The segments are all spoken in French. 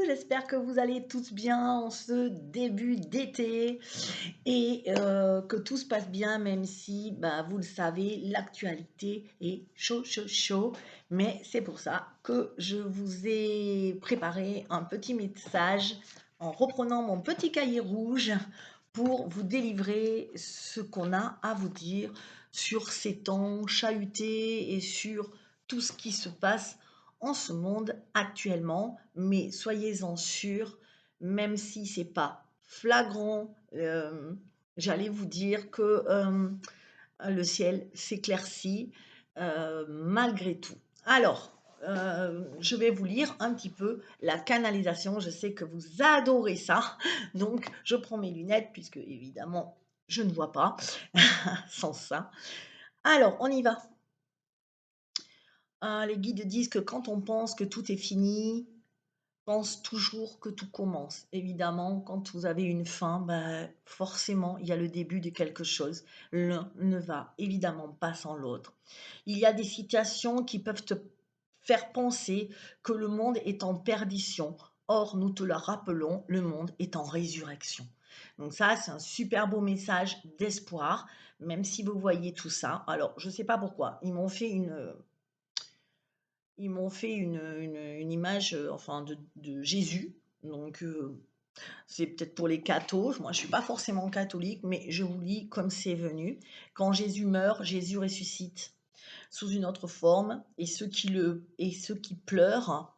j'espère que vous allez tous bien en ce début d'été et que tout se passe bien, même si, bah, vous le savez, l'actualité est chaud, chaud, chaud. Mais c'est pour ça que je vous ai préparé un petit message en reprenant mon petit cahier rouge pour vous délivrer ce qu'on a à vous dire sur ces temps chahutés et sur tout ce qui se passe en ce monde actuellement. Mais soyez-en sûrs, même si c'est pas flagrant, j'allais vous dire que le ciel s'éclaircit malgré tout. Alors, je vais vous lire un petit peu la canalisation. Je sais que vous adorez ça. Donc, je prends mes lunettes puisque, évidemment, je ne vois pas sans ça. Alors, on y va. Les guides disent que quand on pense que tout est fini, pense toujours que tout commence. Évidemment, quand vous avez une fin, bah, forcément, il y a le début de quelque chose. L'un ne va évidemment pas sans l'autre. Il y a des situations qui peuvent te faire penser que le monde est en perdition. Or, nous te le rappelons, le monde est en résurrection. Donc ça, c'est un super beau message d'espoir, même si vous voyez tout ça. Alors, je ne sais pas pourquoi. Ils m'ont fait une image enfin de Jésus. Donc, c'est peut-être pour les cathos. Moi, je ne suis pas forcément catholique, mais je vous lis comme c'est venu. Quand Jésus meurt, Jésus ressuscite sous une autre forme, et ceux qui pleurent,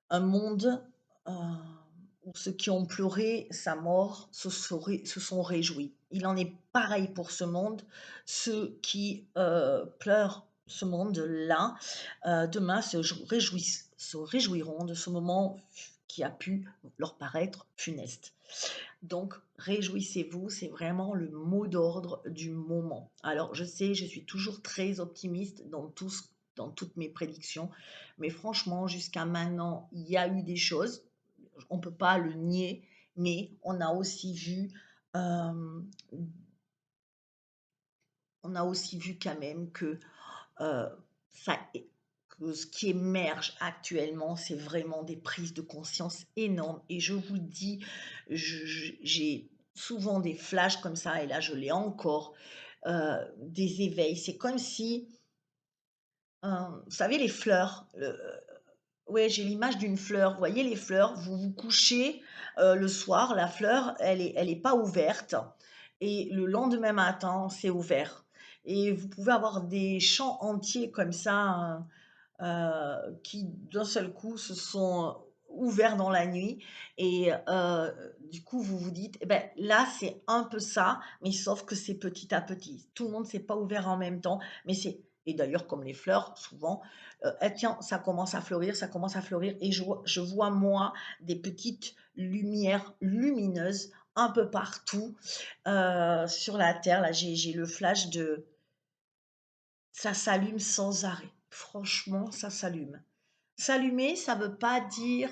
un monde où ceux qui ont pleuré sa mort se sont réjouis. Il en est pareil pour ce monde. Ceux qui pleurent ce monde-là, demain se réjouiront de ce moment qui a pu leur paraître funeste. Donc, réjouissez-vous, c'est vraiment le mot d'ordre du moment. Alors, je sais, je suis toujours très optimiste dans toutes mes prédictions, mais franchement, jusqu'à maintenant, il y a eu des choses, on ne peut pas le nier, mais euh, on a aussi vu quand même euh, ça, que ce qui émerge actuellement, c'est vraiment des prises de conscience énormes. Et je vous le dis, j'ai souvent des flashs comme ça, et là je l'ai encore, des éveils. C'est comme si, vous savez, les fleurs, ouais, j'ai l'image d'une fleur. Vous voyez les fleurs, vous vous couchez le soir, la fleur, elle est pas ouverte. Et le lendemain matin, c'est ouvert. Et vous pouvez avoir des champs entiers comme ça, qui d'un seul coup se sont ouverts dans la nuit. Et du coup, vous vous dites, eh ben, là, c'est un peu ça, mais sauf que c'est petit à petit. Tout le monde ne s'est pas ouvert en même temps, mais c'est... Et d'ailleurs, comme les fleurs, souvent, eh, tiens, ça commence à fleurir, ça commence à fleurir, et je vois, moi, des petites lumières lumineuses un peu partout sur la Terre. Là, j'ai le flash de... Ça s'allume sans arrêt. Franchement, ça s'allume. S'allumer, ça veut pas dire,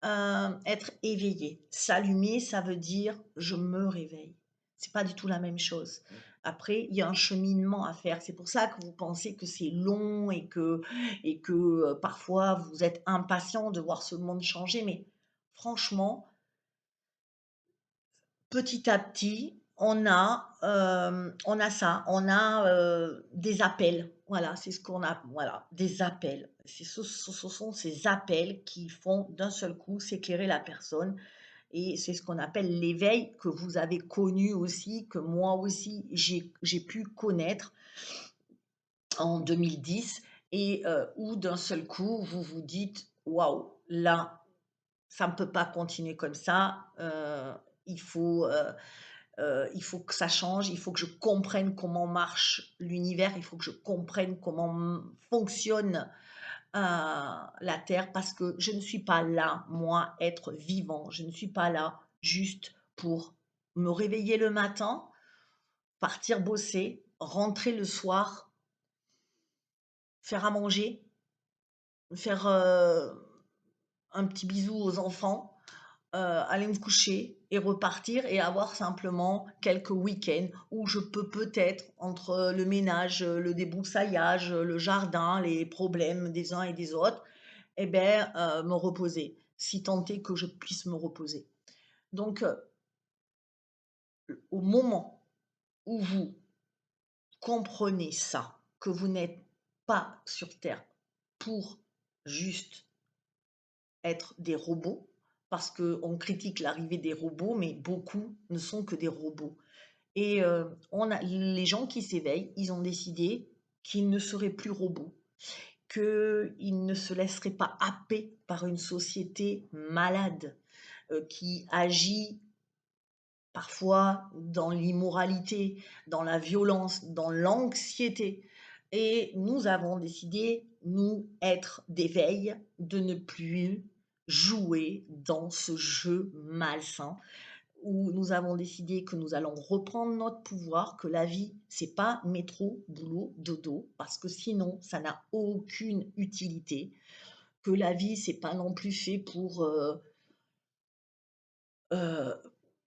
être éveillé. S'allumer, ça veut dire: «Je me réveille». C'est pas du tout la même chose. Après, il y a un cheminement à faire. C'est pour ça que vous pensez que c'est long et que, parfois vous êtes impatient de voir ce monde changer, mais franchement, petit à petit, on a ça, on a, des appels. Voilà, c'est ce qu'on a, voilà, des appels. Ce sont ces appels qui font d'un seul coup s'éclairer la personne, et c'est ce qu'on appelle l'éveil, que vous avez connu aussi, que moi aussi j'ai pu connaître en 2010, et où d'un seul coup vous vous dites: «Waouh, là, ça ne peut pas continuer comme ça, il faut, il faut que ça change, il faut que je comprenne comment marche l'univers, il faut que je comprenne comment fonctionne la Terre, parce que je ne suis pas là, moi, être vivant. Je ne suis pas là juste pour me réveiller le matin, partir bosser, rentrer le soir, faire à manger, faire un petit bisou aux enfants, aller me coucher et repartir, et avoir simplement quelques week-ends où je peux peut-être, entre le ménage, le débroussaillage, le jardin, les problèmes des uns et des autres, eh ben, me reposer. si tant est que je puisse me reposer. Donc, au moment où vous comprenez ça, que vous n'êtes pas sur terre pour juste être des robots, parce qu'on critique l'arrivée des robots, mais beaucoup ne sont que des robots. Et on a les gens qui s'éveillent, ils ont décidé qu'ils ne seraient plus robots, qu'ils ne se laisseraient pas happer par une société malade, qui agit parfois dans l'immoralité, dans la violence, dans l'anxiété. Et nous avons décidé, nous, être d'éveil, de ne plus jouer dans ce jeu malsain où nous avons décidé que nous allons reprendre notre pouvoir, que la vie, c'est pas métro, boulot, dodo, parce que sinon, ça n'a aucune utilité, que la vie, c'est pas non plus fait pour euh,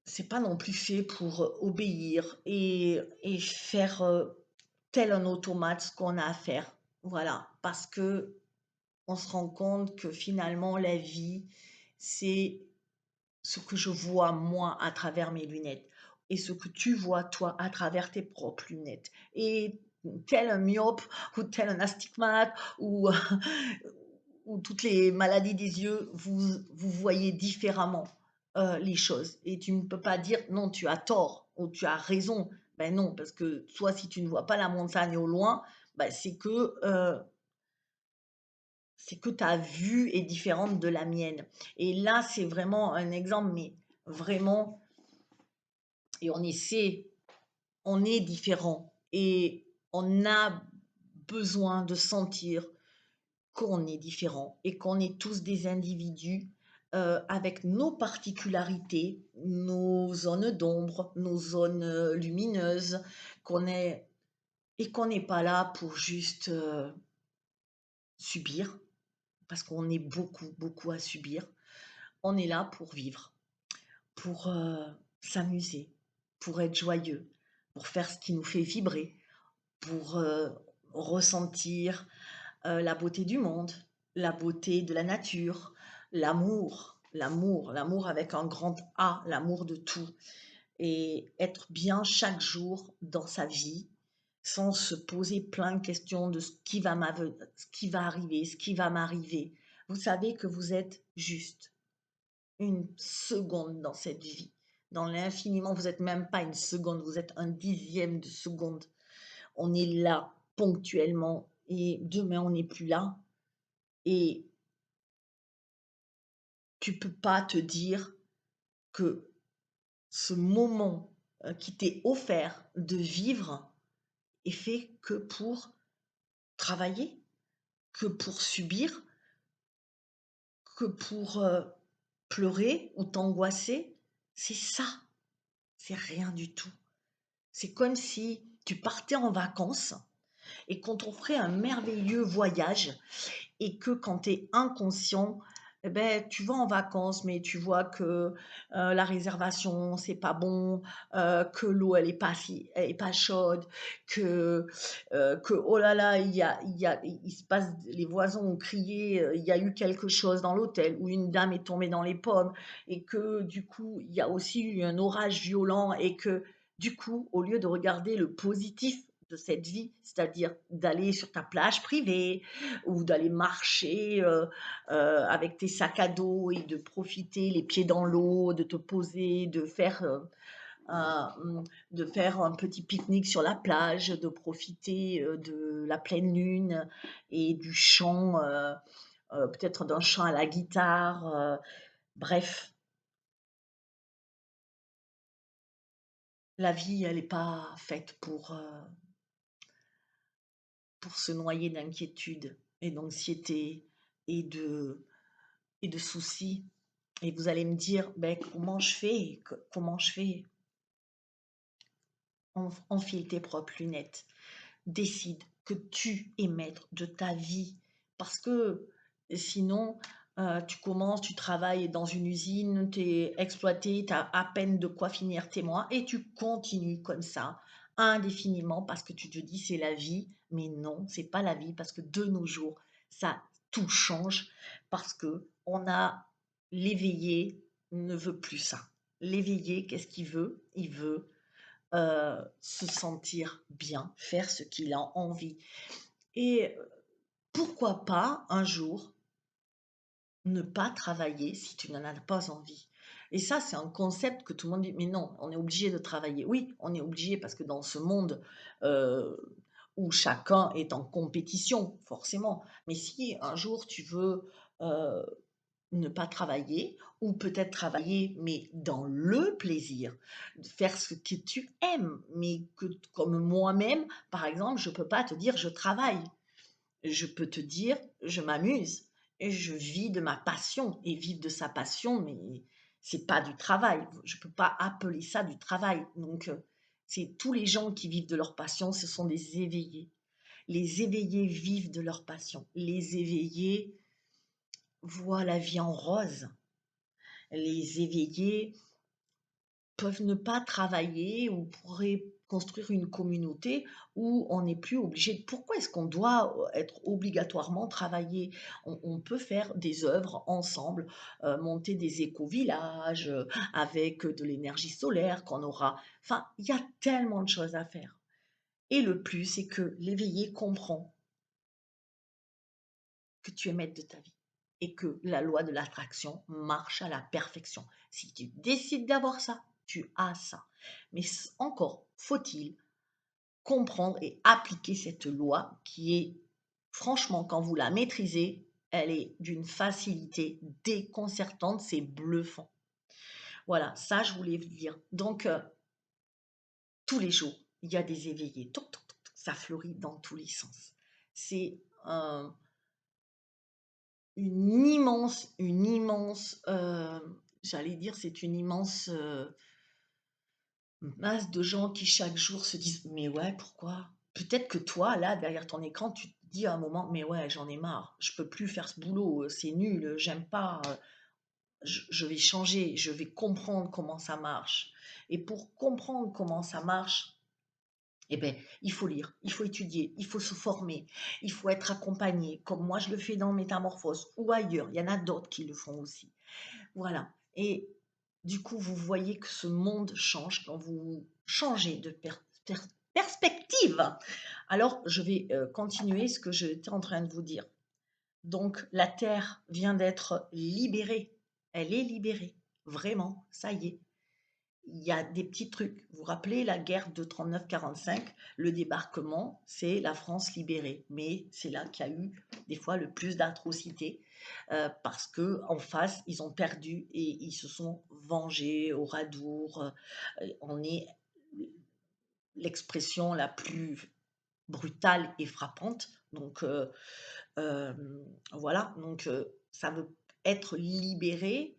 c'est pas non plus fait pour obéir et faire tel un automate ce qu'on a à faire. Voilà, parce que on se rend compte que finalement la vie, c'est ce que je vois moi à travers mes lunettes et ce que tu vois toi à travers tes propres lunettes. Et tel un myope ou tel un astigmate ou, ou toutes les maladies des yeux, vous voyez différemment les choses. Et tu ne peux pas dire non, tu as tort ou tu as raison. Ben non, parce que toi, si tu ne vois pas la montagne au loin, ben c'est que ta vue est différente de la mienne. Et là, c'est vraiment un exemple, mais vraiment, et on est différent et on a besoin de sentir qu'on est différent et qu'on est tous des individus avec nos particularités, nos zones d'ombre, nos zones lumineuses, qu'on est et qu'on n'est pas là pour juste subir, parce qu'on est beaucoup, beaucoup à subir. On est là pour vivre, pour s'amuser, pour être joyeux, pour faire ce qui nous fait vibrer, pour ressentir la beauté du monde, la beauté de la nature, l'amour avec un grand A, l'amour de tout, et être bien chaque jour dans sa vie sans se poser plein de questions de ce qui va arriver, ce qui va m'arriver. Vous savez que vous êtes juste une seconde dans cette vie. Dans l'infiniment, vous n'êtes même pas une seconde, vous êtes un dixième de seconde. On est là ponctuellement et demain on n'est plus là. Et tu peux pas te dire que ce moment qui t'est offert de vivre est fait que pour travailler, que pour subir, que pour pleurer ou t'angoisser. C'est ça, c'est rien du tout. C'est comme si tu partais en vacances et qu'on t'offrait un merveilleux voyage et que quand tu es inconscient, eh ben, tu vas en vacances, mais tu vois que la réservation, c'est pas bon, que l'eau, elle est pas chaude, que oh là là, il se passe, les voisins ont crié, il y a eu quelque chose dans l'hôtel, ou une dame est tombée dans les pommes, et que du coup, il y a aussi eu un orage violent, et que du coup, au lieu de regarder le positif de cette vie, c'est-à-dire d'aller sur ta plage privée, ou d'aller marcher avec tes sacs à dos et de profiter les pieds dans l'eau, de te poser, un, de faire un petit pique-nique sur la plage, de profiter de la pleine lune et du chant, peut-être d'un chant à la guitare. Bref, la vie, elle n'est pas faite pour se noyer d'inquiétude et d'anxiété et et de soucis. Et vous allez me dire, ben, comment je fais? Comment je fais? Enfile tes propres lunettes. Décide que tu es maître de ta vie. Parce que sinon, tu commences, tu travailles dans une usine, tu es exploité, tu as à peine de quoi finir tes mois et tu continues comme ça indéfiniment parce que tu te dis c'est la vie. Mais non, c'est pas la vie parce que de nos jours, ça tout change parce que on a l'éveillé ne veut plus ça. L'éveillé, qu'est-ce qu'il veut? Il veut, se sentir bien, faire ce qu'il a envie et pourquoi pas un jour ne pas travailler si tu n'en as pas envie. Et ça, c'est un concept que tout le monde dit: «Mais non, on est obligé de travailler». Oui, on est obligé parce que dans ce monde, heu, où chacun est en compétition, forcément. Mais si un jour tu veux, heu, ne pas travailler ou peut-être travailler, mais dans le plaisir, de faire ce que tu aimes, mais que comme moi-même, par exemple, je peux pas te dire: «Je travaille». Je peux te dire, je m'amuse et je vis de ma passion et vivre de sa passion, mais c'est pas du travail. Je peux pas appeler ça du travail. Donc, c'est tous les gens qui vivent de leur passion, ce sont des éveillés. Les éveillés vivent de leur passion. Les éveillés voient la vie en rose. Les éveillés peuvent ne pas travailler ou pourraient construire une communauté où on n'est plus obligé. Pourquoi est-ce qu'on doit être obligatoirement travailler? On peut faire des œuvres ensemble, monter des éco-villages avec de l'énergie solaire qu'on aura. Enfin, il y a tellement de choses à faire. Et le plus, c'est que l'éveillé comprend que tu es maître de ta vie et que la loi de l'attraction marche à la perfection. Si tu décides d'avoir ça, tu as ça. Mais encore faut-il comprendre et appliquer cette loi qui est, franchement, quand vous la maîtrisez, elle est d'une facilité déconcertante, c'est bluffant. Voilà, ça je voulais vous dire. Donc, tous les jours, il y a des éveillés. Toc, toc, toc, toc, ça fleurit dans tous les sens. C'est j'allais dire, c'est une immense, masse de gens qui chaque jour se disent: «Mais ouais, pourquoi?» Peut-être que toi, là, derrière ton écran, tu te dis à un moment: «Mais ouais, j'en ai marre, je peux plus faire ce boulot, c'est nul, j'aime pas, je vais changer, je vais comprendre comment ça marche» et pour comprendre comment ça marche, eh beh, il faut lire, il faut étudier, il faut se former, il faut être accompagné, comme moi je le fais dans Métamorphose ou ailleurs, il y en a d'autres qui le font aussi. Voilà et du coup, vous voyez que ce monde change quand vous changez de perspective. Alors, je vais, continuer ce que j'étais en train de vous dire. Donc la terre vient d'être libérée. Elle est libérée, vraiment, ça y est. Il y a des petits trucs. Vous vous rappelez la guerre de 39-45, le débarquement, c'est la France libérée. Mais c'est là qu'il y a eu des fois le plus d'atrocités parce que en face, ils ont perdu et ils se sont vengés au radour. On est l'expression la plus brutale et frappante. Donc voilà, donc ça veut être libéré,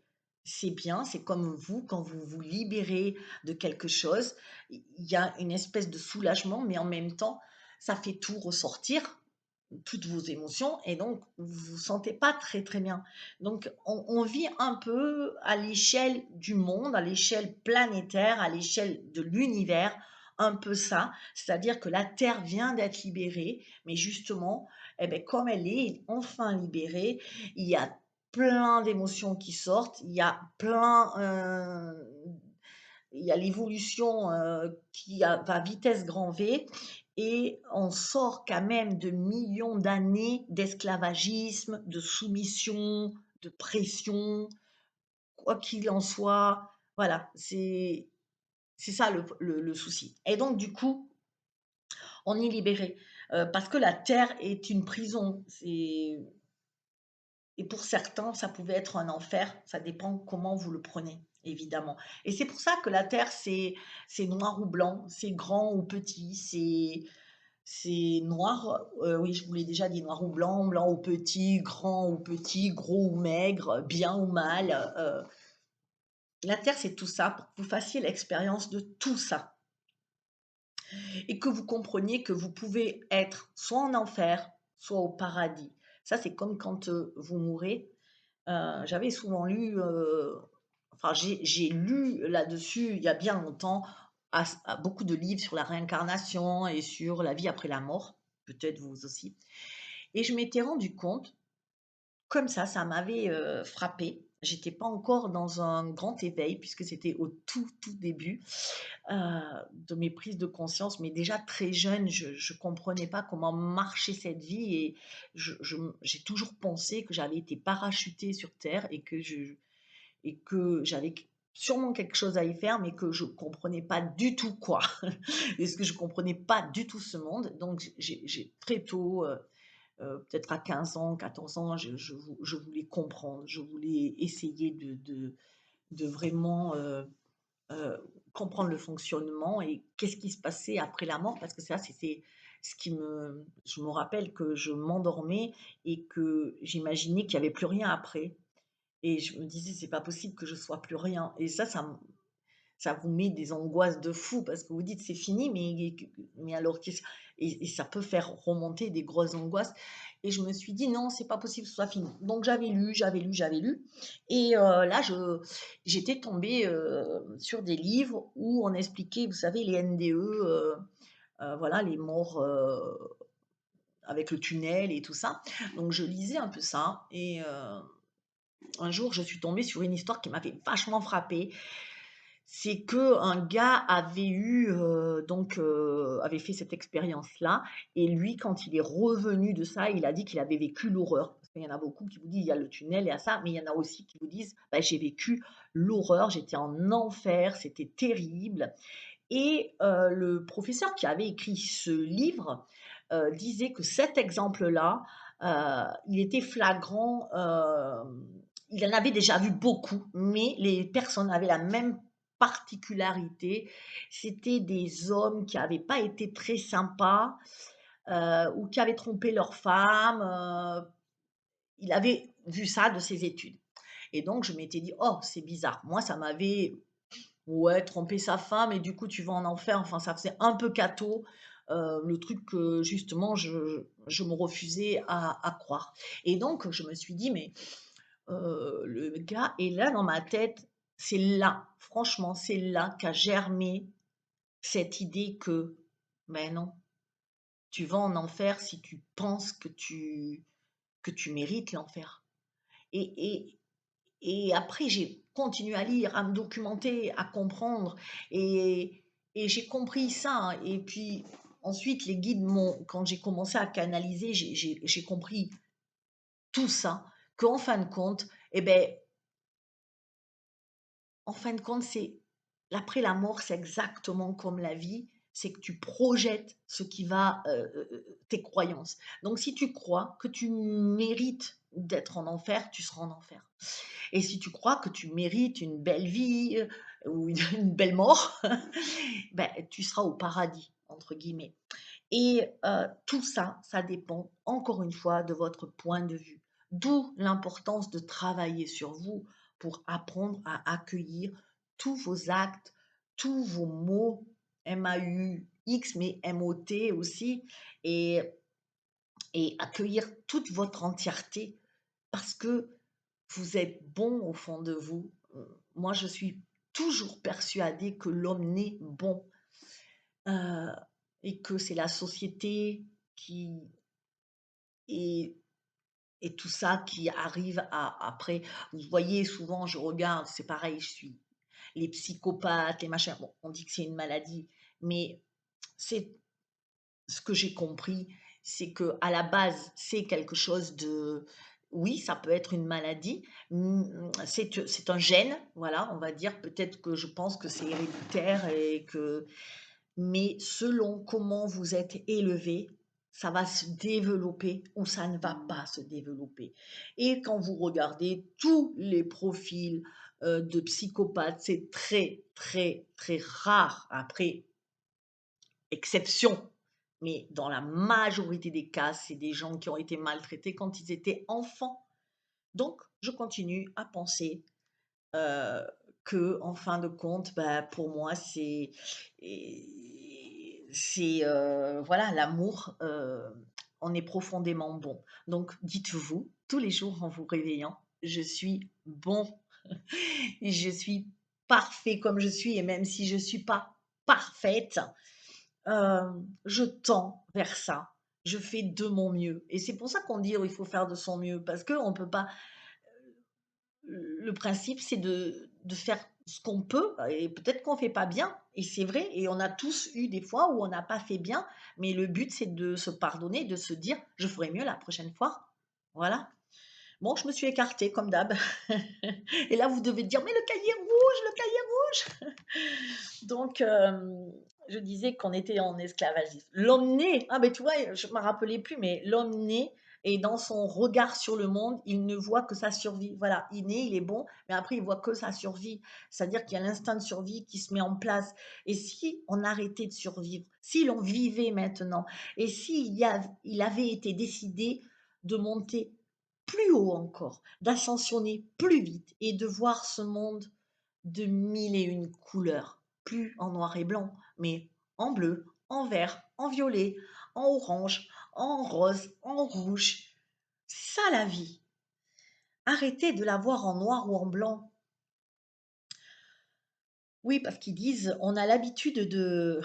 c'est bien, c'est comme vous, quand vous vous libérez de quelque chose, il y a une espèce de soulagement, mais en même temps, ça fait tout ressortir, toutes vos émotions et donc vous vous sentez pas très, très bien. Donc on vit un peu à l'échelle du monde, à l'échelle planétaire, à l'échelle de l'univers, un peu ça. C'est-à-dire que la Terre vient d'être libérée, mais justement, eh beh, comme elle est enfin libérée, il y a plein d'émotions qui sortent, il y a plein, il y a l'évolution, qui va à vitesse grand V et on sort quand même de millions d'années d'esclavagisme, de soumission, de pression, quoi qu'il en soit. Voilà, c'est ça le souci et donc du coup, on est libéré, parce que la terre est une prison. C'est et pour certains, ça pouvait être un enfer, ça dépend comment vous le prenez, évidemment. Et c'est pour ça que la Terre, c'est noir ou blanc, c'est grand ou petit, c'est noir, oui, je vous l'ai déjà dit, noir ou blanc, blanc ou petit, gros ou maigre, bien ou mal. La Terre, c'est tout ça, pour que vous fassiez l'expérience de tout ça et que vous compreniez que vous pouvez être soit en enfer, soit au paradis. Ça, c'est comme quand vous mourrez. J'avais souvent lu, enfin j'ai lu là-dessus il y a bien longtemps, beaucoup de livres sur la réincarnation et sur la vie après la mort, peut-être vous aussi et je m'étais rendu compte, comme ça m'avait, frappée, j'étais pas encore dans un grand éveil puisque c'était au tout début, de mes prises de conscience, mais déjà très jeune, je comprenais pas comment marchait cette vie et j'ai toujours pensé que j'avais été parachutée sur terre et que j'avais sûrement quelque chose à y faire, mais que je comprenais pas du tout quoi. Est-ce que je comprenais pas du tout ce monde. Donc j'ai très tôt, peut-être à 15 ans, 14 ans, je voulais comprendre, je voulais essayer de vraiment comprendre le fonctionnement et qu'est-ce qui se passait après la mort, parce que ça, c'était ce qui me... Je me rappelle que je m'endormais et que j'imaginais qu'il n'y avait plus rien après. Et je me disais, c'est pas possible que je sois plus rien. Et ça vous met des angoisses de fou parce que vous dites c'est fini, mais alors et ça peut faire remonter des grosses angoisses. Et je me suis dit non, c'est pas possible que ce soit fini. Donc j'avais lu. Et là, j'étais tombée sur des livres où on expliquait, vous savez, les NDE, voilà, les morts avec le tunnel et tout ça. Donc je lisais un peu ça. Et un jour, je suis tombée sur une histoire qui m'avait vachement frappée. C'est que un gars avait eu, avait fait cette expérience-là et lui, quand il est revenu de ça, il a dit qu'il avait vécu l'horreur. Parce qu'il y en a beaucoup qui vous disent: «Il y a le tunnel, il y a ça», mais il y en a aussi qui vous disent: «Bah, j'ai vécu l'horreur, j'étais en enfer, c'était terrible». Et le professeur qui avait écrit ce livre, disait que cet exemple-là, il était flagrant, il en avait déjà vu beaucoup, mais les personnes avaient la même particularité. C'était des hommes qui n'avaient pas été très sympas, ou qui avaient trompé leur femme, il avait vu ça de ses études. Et donc je m'étais dit: «Oh, c'est bizarre». Moi, ça m'avait... Ouais, tromper sa femme et du coup tu vas en enfer, enfin ça faisait un peu catho, le truc que justement je me refusais à croire. Et donc je me suis dit: «Mais, le gars» et là dans ma tête, c'est là, franchement, c'est là qu'a germé cette idée que: «Mais non, tu vas en enfer si tu penses que tu mérites l'enfer». Et et après, j'ai continué à lire, à me documenter, à comprendre et j'ai compris ça, hein. Et puis ensuite, les guides m'ont quand j'ai commencé à canaliser, j'ai compris tout ça, qu'en fin de compte, eh ben en fin de compte, c'est l'après la mort, c'est exactement comme la vie, c'est que tu projettes ce qui va, tes croyances. Donc si tu crois que tu mérites d'être en enfer, tu seras en enfer. Et si tu crois que tu mérites une belle vie, ou une une belle mort, ben, tu seras «au paradis» entre guillemets. Et tout ça, ça dépend encore une fois de votre point de vue. D'où l'importance de travailler sur vous pour apprendre à accueillir tous vos actes, tous vos mots, MAUX, mais MOT aussi, et accueillir toute votre entièreté parce que vous êtes bon au fond de vous. Moi, je suis toujours persuadée que l'homme naît bon, heu et que c'est la société qui et tout ça qui arrive à après vous voyez souvent je regarde, c'est pareil, je suis les psychopathes, les machins, bon, on dit que c'est une maladie, mais c'est ce que j'ai compris, c'est que à la base, c'est quelque chose de oui, ça peut être une maladie, c'est un gène, voilà, on va dire. Peut-être que je pense que c'est héréditaire et que mais selon comment vous êtes élevé, ça va se développer ou ça ne va pas se développer. Et quand vous regardez tous les profils, de psychopathes, c'est très, très, très rare. Après, exception, mais dans la majorité des cas, c'est des gens qui ont été maltraités quand ils étaient enfants. Donc je continue à penser, heu, qu'en fin de compte, bah, pour moi, voilà, l'amour, on est profondément bon. Donc dites-vous, tous les jours en vous réveillant: «Je suis bon, je suis parfait comme je suis et même si je ne suis pas parfaite, je tends vers ça. Je fais de mon mieux» et c'est pour ça qu'on dit: «Il faut faire de son mieux» parce qu'on ne peut pas le principe, c'est de faire ce qu'on peut et peut-être qu'on fait pas bien et c'est vrai et on a tous eu des fois où on n'a pas fait bien, mais le but, c'est de se pardonner, de se dire: «Je ferai mieux la prochaine fois». Voilà. Bon, je me suis écartée comme d'hab et là, vous devez dire: «Mais le cahier rouge, le cahier rouge!» Donc je disais qu'on était en esclavagisme. L'homme né, ah, ben tu vois, je ne me rappelais plus, mais l'homme né et dans son regard sur le monde, il ne voit que sa survie. Voilà, il naît, il est bon, mais après, il voit que sa survie. C'est-à-dire qu'il y a l'instinct de survie qui se met en place. Et si on arrêtait de survivre, si l'on vivait maintenant, et il avait été décidé de monter plus haut encore, d'ascensionner plus vite et de voir ce monde de mille et une couleurs, plus en noir et blanc, mais en bleu, en vert, en violet, en orange, en rose, en rouge. C'est ça la vie. Arrêtez de la voir en noir ou en blanc. Oui, parce qu'ils disent, on a l'habitude de...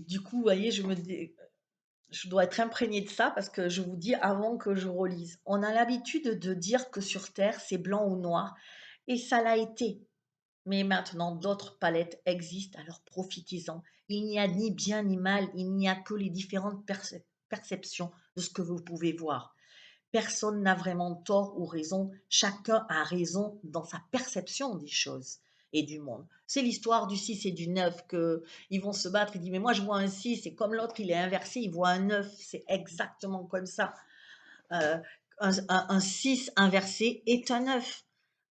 Du coup, vous voyez, je dois être imprégnée de ça parce que je vous dis avant que je relise. On a l'habitude de dire que sur Terre, c'est blanc ou noir. Et ça l'a été. Mais maintenant, d'autres palettes existent, alors profitez-en. Il n'y a ni bien ni mal, il n'y a que les différentes perceptions de ce que vous pouvez voir. Personne n'a vraiment tort ou raison, chacun a raison dans sa perception des choses et du monde. C'est l'histoire du 6 et du 9 que ils vont se battre, il dit mais moi je vois un 6 et comme l'autre il est inversé, il voit un 9, c'est exactement comme ça. Euh, un 6 inversé est un 9.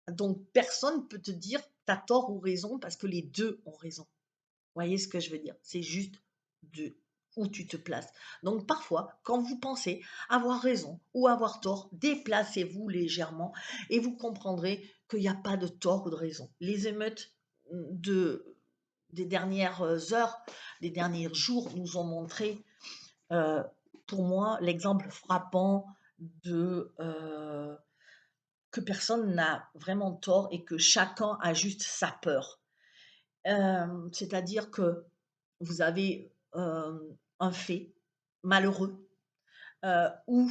Donc personne ne peut te dire tu as tort ou raison parce que les deux ont raison. Vous voyez ce que je veux dire? C'est juste de où tu te places. Donc parfois, quand vous pensez avoir raison ou avoir tort, déplacez-vous légèrement et vous comprendrez qu'il n'y a pas de tort ou de raison. Les émeutes de, des dernières heures, des derniers jours nous ont montré, euh, pour moi, l'exemple frappant de que personne n'a vraiment tort et que chacun a juste sa peur. C'est-à-dire que vous avez un fait malheureux où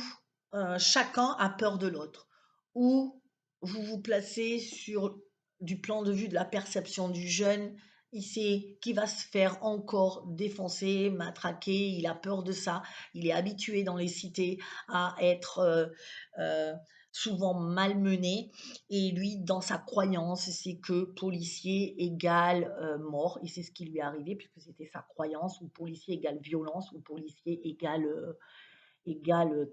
chacun a peur de l'autre, où vous vous placez sur du plan de vue de la perception du jeune, il sait qu'il va se faire encore défoncer, matraquer, il a peur de ça, il est habitué dans les cités à être euh, souvent malmené, et lui, dans sa croyance, c'est que policier égale mort, et c'est ce qui lui est arrivé, puisque c'était sa croyance, ou policier égale violence, ou policier égale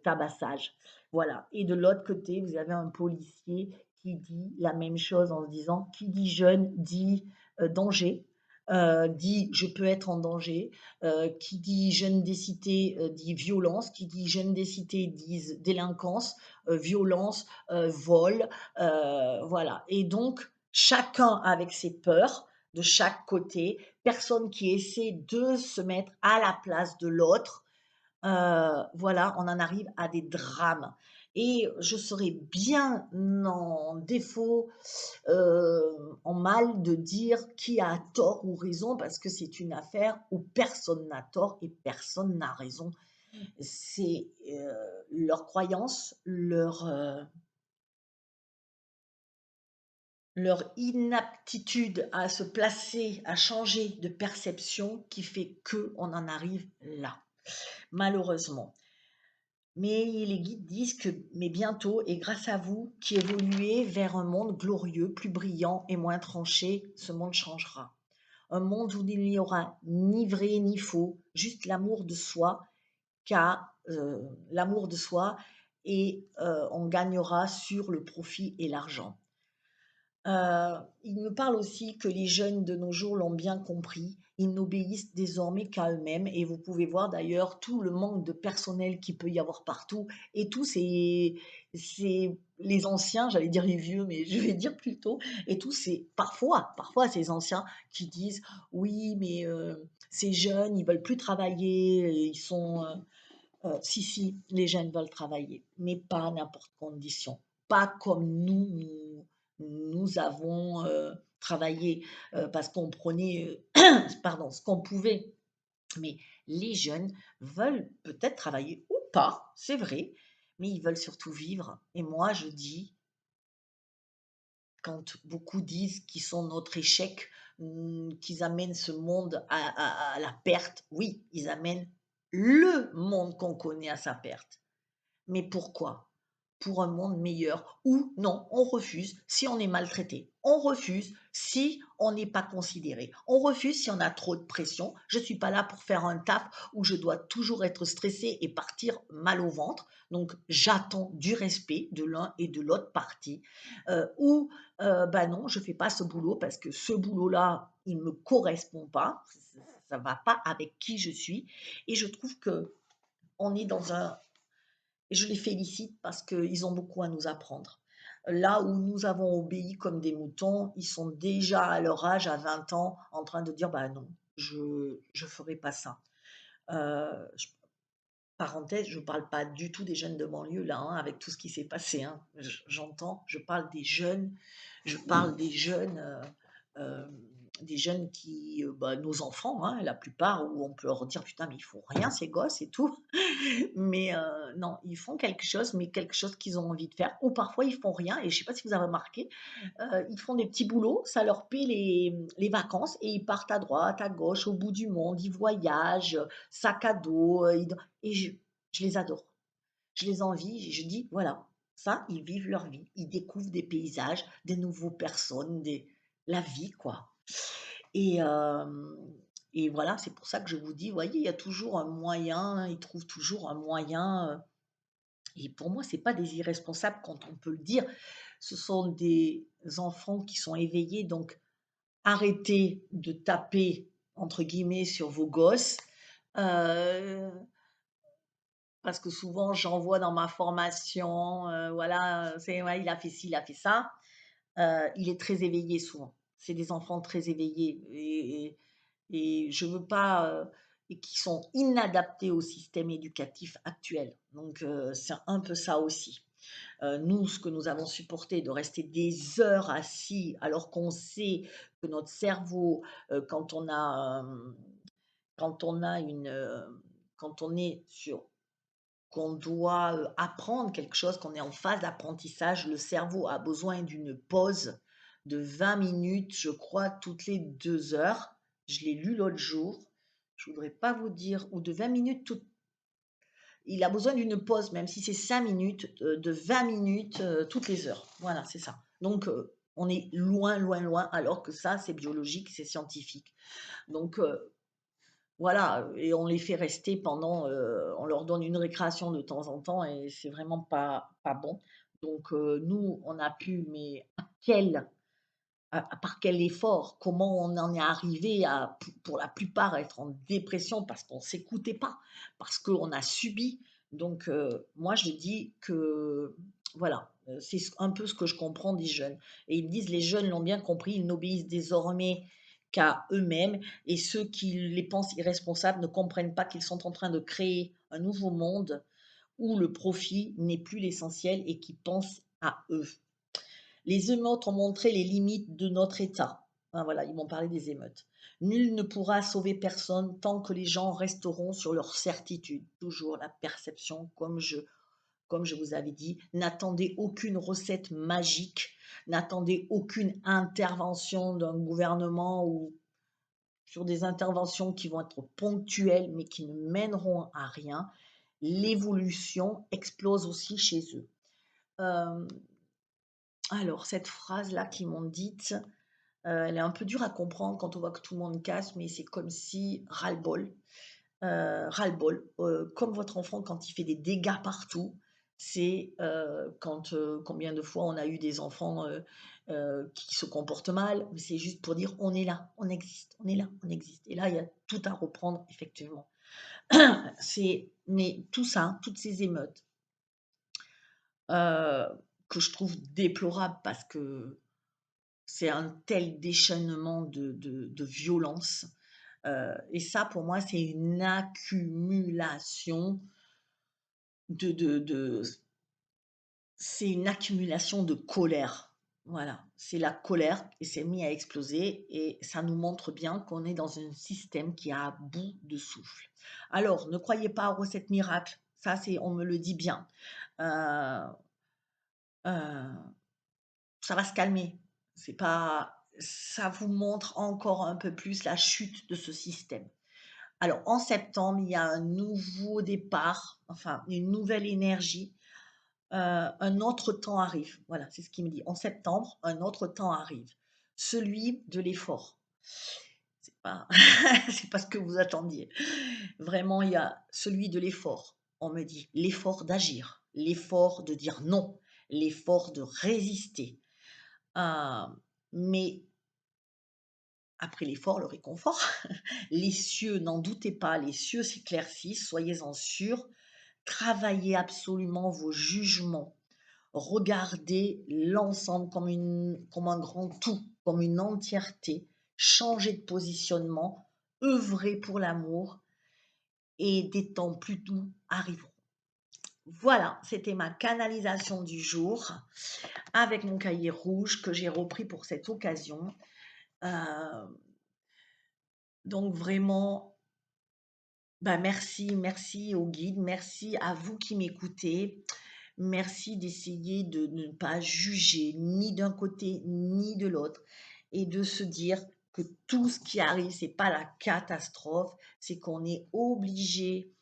tabassage. Voilà. Et de l'autre côté, vous avez un policier qui dit la même chose en se disant, qui dit jeune dit danger, dit je peux être en danger, qui dit jeune des cités dit violence, qui dit jeune des cités dit délinquance, violence, vol, voilà. Et donc, chacun avec ses peurs de chaque côté, personne qui essaie de se mettre à la place de l'autre, voilà, on en arrive à des drames. Et je serais bien en défaut, en mal de dire qui a tort ou raison, parce que c'est une affaire où personne n'a tort et personne n'a raison. C'est leur croyance, leur inaptitude à se placer, à changer de perception qui fait que on en arrive là, malheureusement. Mais les guides disent que, mais bientôt, et grâce à vous, qui évoluez vers un monde glorieux, plus brillant et moins tranché, ce monde changera. Un monde où il n'y aura ni vrai ni faux, juste l'amour de soi, car l'amour de soi, et on gagnera sur le profit et l'argent. Il me parle aussi que les jeunes de nos jours l'ont bien compris. Ils n'obéissent désormais qu'à eux-mêmes et vous pouvez voir d'ailleurs tout le manque de personnel qu'il peut y avoir partout et tous ces les anciens, j'allais dire les vieux, mais je vais dire plutôt, et tous ces parfois ces anciens qui disent oui, mais ces jeunes, ils veulent plus travailler, ils sont si, si, les jeunes veulent travailler, mais pas à n'importe quelle condition. Pas comme nous avons travaillé parce qu'on prenait, pardon, ce qu'on pouvait. Mais les jeunes veulent peut-être travailler ou pas, c'est vrai, mais ils veulent surtout vivre. Et moi, je dis, quand beaucoup disent qu'ils sont notre échec, qu'ils amènent ce monde à la perte, oui, ils amènent le monde qu'on connaît à sa perte. Mais pourquoi? Pour un monde meilleur ou non, on refuse si on est maltraité. On refuse si on n'est pas considéré. On refuse si on a trop de pression. Je ne suis pas là pour faire un taf où je dois toujours être stressée et partir mal au ventre. Donc, j'attends du respect de l'un et de l'autre partie. Ou, bah non, je ne fais pas ce boulot parce que ce boulot-là, il ne me correspond pas. Ça ne va pas avec qui je suis. Et je trouve que on est dans un et je les félicite parce qu'ils ont beaucoup à nous apprendre. Là où nous avons obéi comme des moutons, ils sont déjà à leur âge, à 20 ans, en train de dire: «Bah non, je ferai pas ça». Je parenthèse, je parle pas du tout des jeunes de banlieue là, hein, avec tout ce qui s'est passé, hein. J'entends, je parle des jeunes, je parle des jeunes qui, bah, nos enfants, hein, la plupart, où on peut leur dire: «Putain, mais ils font rien ces gosses et tout». Mais non, ils font quelque chose, mais quelque chose qu'ils ont envie de faire ou parfois ils font rien et je sais pas si vous avez remarqué, ils font des petits boulots, ça leur paie les vacances et ils partent à droite, à gauche, au bout du monde, ils voyagent, sac à dos, ils et je les adore. Je les envie, je dis: «Voilà, ça, ils vivent leur vie, ils découvrent des paysages, des nouveaux personnes, des la vie, quoi». Et et voilà, c'est pour ça que je vous dis, voyez, il y a toujours un moyen, ils trouvent toujours un moyen, et pour moi, c'est pas des irresponsables quand on peut le dire. Ce sont des enfants qui sont éveillés, donc arrêtez de taper, entre guillemets, sur vos gosses, heu, parce que souvent j'en vois dans ma formation, voilà, c'est ouais, il a fait ci, il a fait ça. Il est très éveillé souvent. C'est des enfants très éveillés et je veux pas, et qui sont inadaptés au système éducatif actuel. Donc c'est un peu ça aussi. Nous, ce que nous avons supporté de rester des heures assis alors qu'on sait que notre cerveau, quand on a, quand on a quand on est sur qu'on doit, apprendre quelque chose, qu'on est en phase d'apprentissage, le cerveau a besoin d'une pause de 20 minutes, je crois, toutes les 2 heures. Je l'ai lu l'autre jour. Je voudrais pas vous dire ou de 20 minutes toutes il a besoin d'une pause, même si c'est 5 minutes, de 20 minutes, toutes les heures. Voilà, c'est ça. Donc on est loin, loin, loin, alors que ça, c'est biologique, c'est scientifique. Donc voilà, et on les fait rester pendant, on leur donne une récréation de temps en temps et c'est vraiment pas bon. Donc nous, on a pu, mais quel par quel effort, comment on en est arrivé à, pour la plupart, être en dépression parce qu'on s'écoutait pas, parce qu'on a subi. Donc, moi, je dis que, voilà, c'est un peu ce que je comprends des jeunes. Et ils me disent, les jeunes l'ont bien compris, ils n'obéissent désormais qu'à eux-mêmes, et ceux qui les pensent irresponsables ne comprennent pas qu'ils sont en train de créer un nouveau monde où le profit n'est plus l'essentiel et qui pensent à eux. Les émeutes ont montré les limites de notre État. Ah, voilà, ils m'ont parlé des émeutes. Nul ne pourra sauver personne tant que les gens resteront sur leur certitude. Toujours la perception, comme je vous avais dit. N'attendez aucune recette magique, n'attendez aucune intervention d'un gouvernement ou sur des interventions qui vont être ponctuelles mais qui ne mèneront à rien. L'évolution explose aussi chez eux. Euh, alors, cette phrase-là qu'ils m'ont dite, elle est un peu dure à comprendre quand on voit que tout le monde casse, mais c'est comme si ras-le-bol, ras-le-bol, comme votre enfant quand il fait des dégâts partout. C'est, quand, combien de fois on a eu des enfants, qui se comportent mal, mais c'est juste pour dire: «On est là, on existe, on est là, on existe» et là, il y a tout à reprendre effectivement. C'est mais tout ça, toutes ces émeutes, heu, que je trouve déplorables parce que c'est un tel déchaînement de violence, et ça pour moi c'est une accumulation de c'est une accumulation de colère. Voilà, c'est la colère et c'est mis à exploser et ça nous montre bien qu'on est dans un système qui est à bout de souffle. Alors ne croyez pas aux recettes miracles, ça c'est on me le dit bien. Heu, heu, ça va se calmer. C'est pas ça vous montre encore un peu plus la chute de ce système. Alors en septembre, il y a un nouveau départ, enfin une nouvelle énergie, un autre temps arrive. Voilà, c'est ce qu'il me dit. En septembre, un autre temps arrive, celui de l'effort. C'est pas c'est pas ce que vous attendiez. Vraiment, il y a celui de l'effort. On me dit l'effort d'agir, l'effort de dire non, l'effort de résister. Heu, mais après l'effort, le réconfort. Les cieux, n'en doutez pas, les cieux s'éclaircissent, soyez-en sûrs. Travaillez absolument vos jugements. Regardez l'ensemble comme un grand tout, comme une entièreté. Changez de positionnement, œuvrez pour l'amour et des temps plus doux arriveront. Voilà, c'était ma canalisation du jour avec mon cahier rouge que j'ai repris pour cette occasion. Euh, donc vraiment, bah merci, merci au guide, merci à vous qui m'écoutez. Merci d'essayer de ne pas juger ni d'un côté ni de l'autre et de se dire que tout ce qui arrive, c'est pas la catastrophe, c'est qu'on est obligé,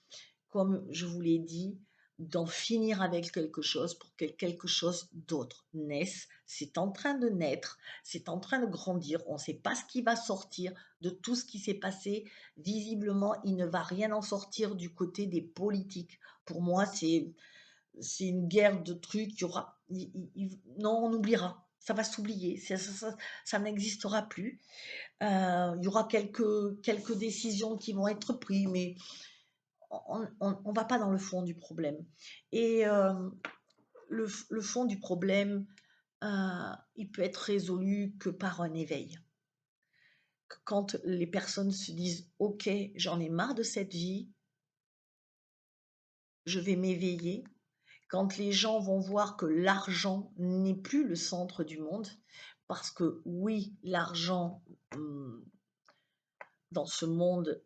comme je vous l'ai dit, d'en finir avec quelque chose pour que quelque chose d'autre naisse. C'est en train de naître, c'est en train de grandir. On ne sait pas ce qui va sortir de tout ce qui s'est passé. Visiblement, il ne va rien en sortir du côté des politiques. Pour moi, c'est une guerre de trucs. Il y aura, non, on oubliera. Ça va s'oublier. Ça n'existera plus. Il y aura quelques décisions qui vont être prises, mais on va pas dans le fond du problème. Et le fond du problème, il peut être résolu que par un éveil. Quand les personnes se disent, OK, j'en ai marre de cette vie, je vais m'éveiller. Quand les gens vont voir que l'argent n'est plus le centre du monde, parce que oui, l'argent dans ce monde,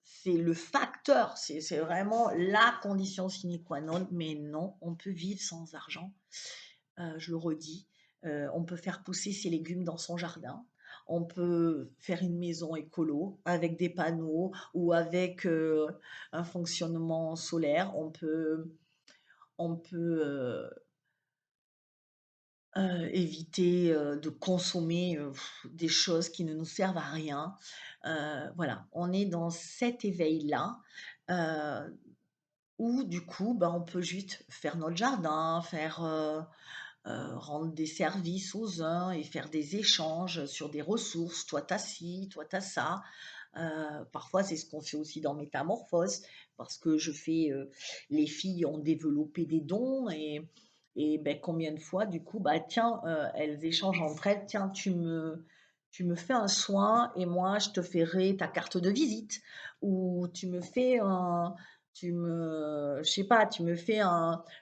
c'est le facteur, c'est vraiment la condition sine qua non, mais non, on peut vivre sans argent. Je le redis, on peut faire pousser ses légumes dans son jardin. On peut faire une maison écolo avec des panneaux ou avec un fonctionnement solaire. On peut éviter de consommer des choses qui ne nous servent à rien. Voilà, on est dans cet éveil-là où du coup, bah, on peut juste faire notre jardin, rendre des services aux uns et faire des échanges sur des ressources. Toi, tu as ci, toi, tu as ça. Parfois, c'est ce qu'on fait aussi dans Métamorphose, parce que les filles ont développé des dons et ben, combien de fois, du coup, bah tiens, elles échangent entre elles, tiens, tu me fais un soin et moi, je te ferai ta carte de visite, ou je sais pas, tu me fais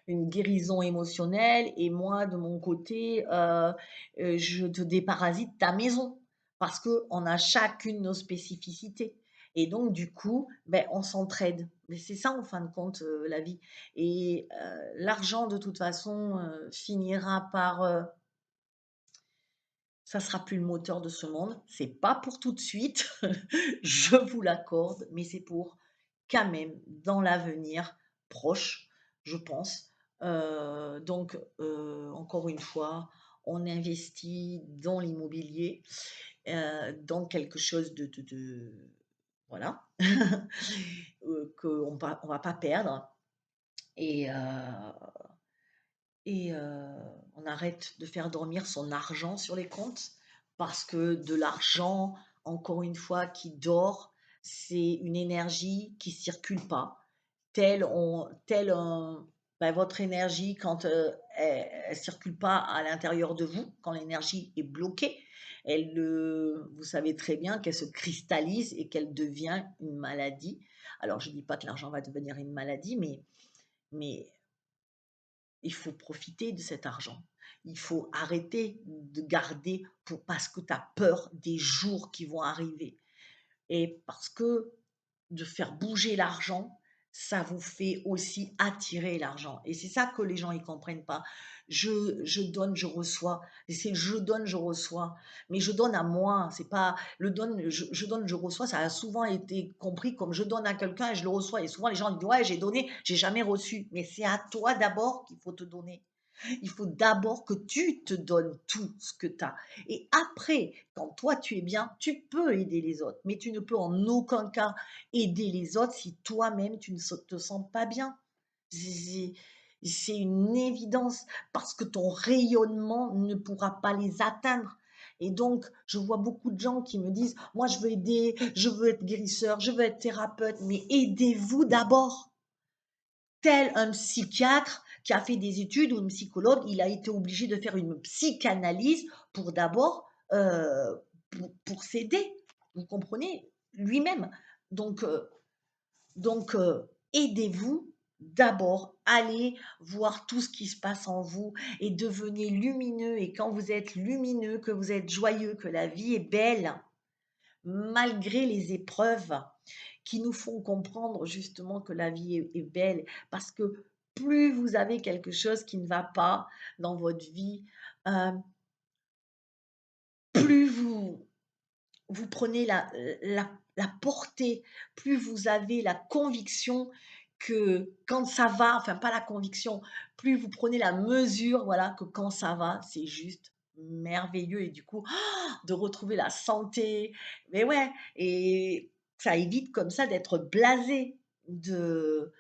une guérison émotionnelle et moi, de mon côté, je te déparasite ta maison parce qu'on a chacune nos spécificités. Et donc, du coup, ben, on s'entraide. Mais c'est ça, en fin de compte, la vie. Et l'argent, de toute façon, finira par... ça sera plus le moteur de ce monde. C'est pas pour tout de suite, je vous l'accorde, mais c'est pour quand même dans l'avenir proche, je pense. Donc, encore une fois, on investit dans l'immobilier, dans quelque chose voilà, qu'on on va pas perdre. Et, on arrête de faire dormir son argent sur les comptes parce que de l'argent, encore une fois, qui dort, c'est une énergie qui circule pas. Ben, votre énergie, quand elle circule pas à l'intérieur de vous, quand l'énergie est bloquée, vous savez très bien qu'elle se cristallise et qu'elle devient une maladie. Alors, je ne dis pas que l'argent va devenir une maladie, mais il faut profiter de cet argent. Il faut arrêter de garder parce que tu as peur des jours qui vont arriver. Et parce que de faire bouger l'argent, ça vous fait aussi attirer l'argent. Et c'est ça que les gens ils comprennent pas. Je donne, je reçois. Et c'est je donne, je reçois. Mais je donne à moi. C'est pas le donne, je donne, je reçois. Ça a souvent été compris comme je donne à quelqu'un et je le reçois. Et souvent les gens disent ouais, j'ai donné, j'ai jamais reçu. Mais c'est à toi d'abord qu'il faut te donner. Il faut d'abord que tu te donnes tout ce que tu as. Et après, quand toi tu es bien, tu peux aider les autres. Mais tu ne peux en aucun cas aider les autres si toi-même tu ne te sens pas bien. C'est c'est une évidence parce que ton rayonnement ne pourra pas les atteindre. Et donc, je vois beaucoup de gens qui me disent, moi je veux aider, je veux être guérisseur, je veux être thérapeute, mais aidez-vous d'abord tel un psychiatre qui a fait des études ou un psychologue, il a été obligé de faire une psychanalyse pour d'abord pour s'aider. Vous comprenez lui-même. Donc, euh, donc, aidez-vous d'abord, allez voir tout ce qui se passe en vous et devenez lumineux. Et quand vous êtes lumineux, que vous êtes joyeux, que la vie est belle, malgré les épreuves qui nous font comprendre justement que la vie est belle. Parce que plus vous avez quelque chose qui ne va pas dans votre vie, euh, plus vous prenez la portée, plus vous avez la conviction que quand ça va, enfin pas la conviction, plus vous prenez la mesure, voilà, que quand ça va, c'est juste merveilleux et du coup, de retrouver la santé. Mais ouais, et ça évite comme ça d'être blasé, de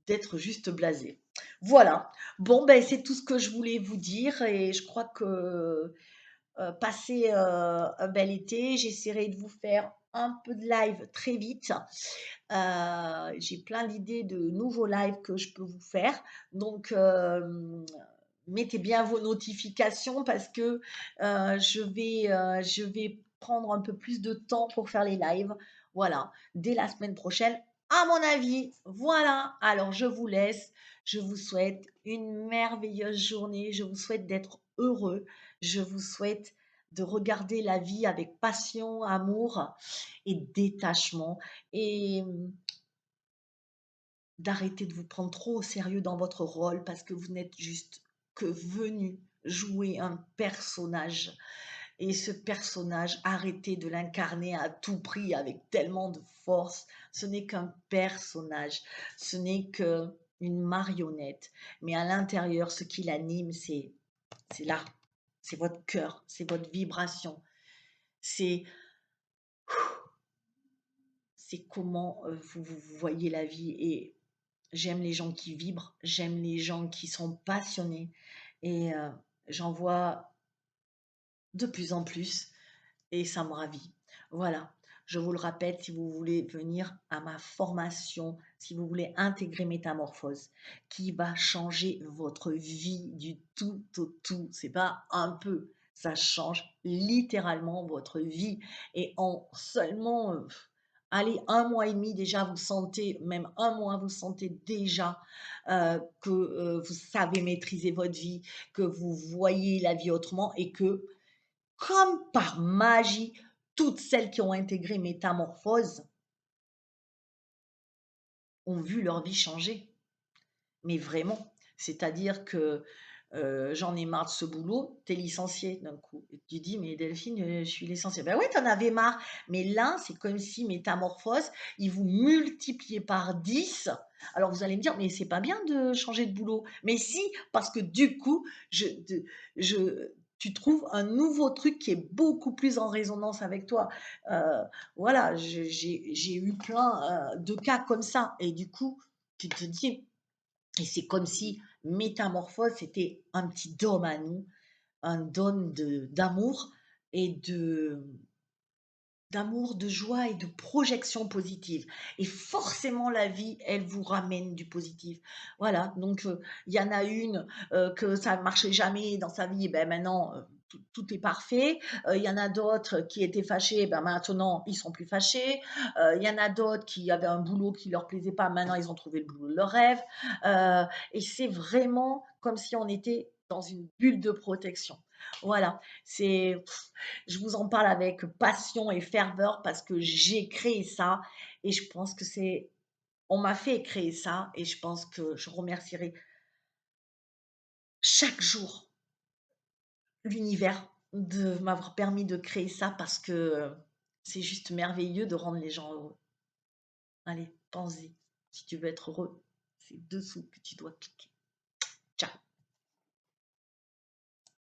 d'être juste blasé. Voilà. Bon, ben c'est tout ce que je voulais vous dire et je crois que passez un bel été. J'essaierai de vous faire un peu de live très vite. J'ai plein d'idées de nouveaux lives que je peux vous faire. Donc, mettez bien vos notifications parce que je vais prendre un peu plus de temps pour faire les lives. Voilà, dès la semaine prochaine, à mon avis. Voilà, alors je vous laisse. Je vous souhaite une merveilleuse journée. Je vous souhaite d'être heureux. Je vous souhaite de regarder la vie avec passion, amour et détachement et d'arrêter de vous prendre trop au sérieux dans votre rôle parce que vous n'êtes juste que venu jouer un personnage. Et ce personnage, arrêtez de l'incarner à tout prix avec tellement de force. Ce n'est qu'un personnage, ce n'est qu'une marionnette. Mais à l'intérieur, ce qui l'anime, c'est là, c'est votre cœur, c'est votre vibration, c'est c'est comment vous voyez la vie. Et j'aime les gens qui vibrent, j'aime les gens qui sont passionnés. Et j'en vois de plus en plus et ça me ravit. Voilà, je vous le répète, si vous voulez venir à ma formation, si vous voulez intégrer Métamorphose, qui va changer votre vie du tout au tout, c'est pas un peu, ça change littéralement votre vie. Et en seulement, allez, un mois et demi déjà, vous sentez, même un mois, vous sentez déjà que vous savez maîtriser votre vie, que vous voyez la vie autrement et que comme par magie, toutes celles qui ont intégré Métamorphose ont vu leur vie changer. Mais vraiment, c'est-à-dire que j'en ai marre de ce boulot, tu es licenciée d'un coup. Et tu dis, mais Delphine, je suis licenciée. Ben oui, tu en avais marre. Mais là, c'est comme si Métamorphose, ils vous multipliaient par 10. Alors vous allez me dire, mais c'est pas bien de changer de boulot. Mais si, parce que du coup, je, tu trouves un nouveau truc qui est beaucoup plus en résonance avec toi. Euh, voilà, j'ai eu plein de cas comme ça. Et du coup, tu te dis, et c'est comme si Métamorphose, c'était un petit dôme à nous, un dôme d'amour et d'amour, de joie et de projection positive. Et forcément, la vie, elle vous ramène du positif. Voilà, donc il y en a une que ça ne marchait jamais dans sa vie, et ben maintenant, tout est parfait. Il y en a d'autres qui étaient fâchés, ben maintenant, ils sont plus fâchés. Il y en a d'autres qui avaient un boulot qui leur plaisait pas, maintenant, ils ont trouvé le boulot de leur rêve. Et c'est vraiment comme si on était dans une bulle de protection. Voilà, c'est je vous en parle avec passion et ferveur parce que j'ai créé ça et je pense que c'est on m'a fait créer ça et je pense que je remercierai chaque jour l'univers de m'avoir permis de créer ça parce que, c'est juste merveilleux de rendre les gens heureux. Allez, pense-y. Si tu veux être heureux, c'est dessous que tu dois cliquer.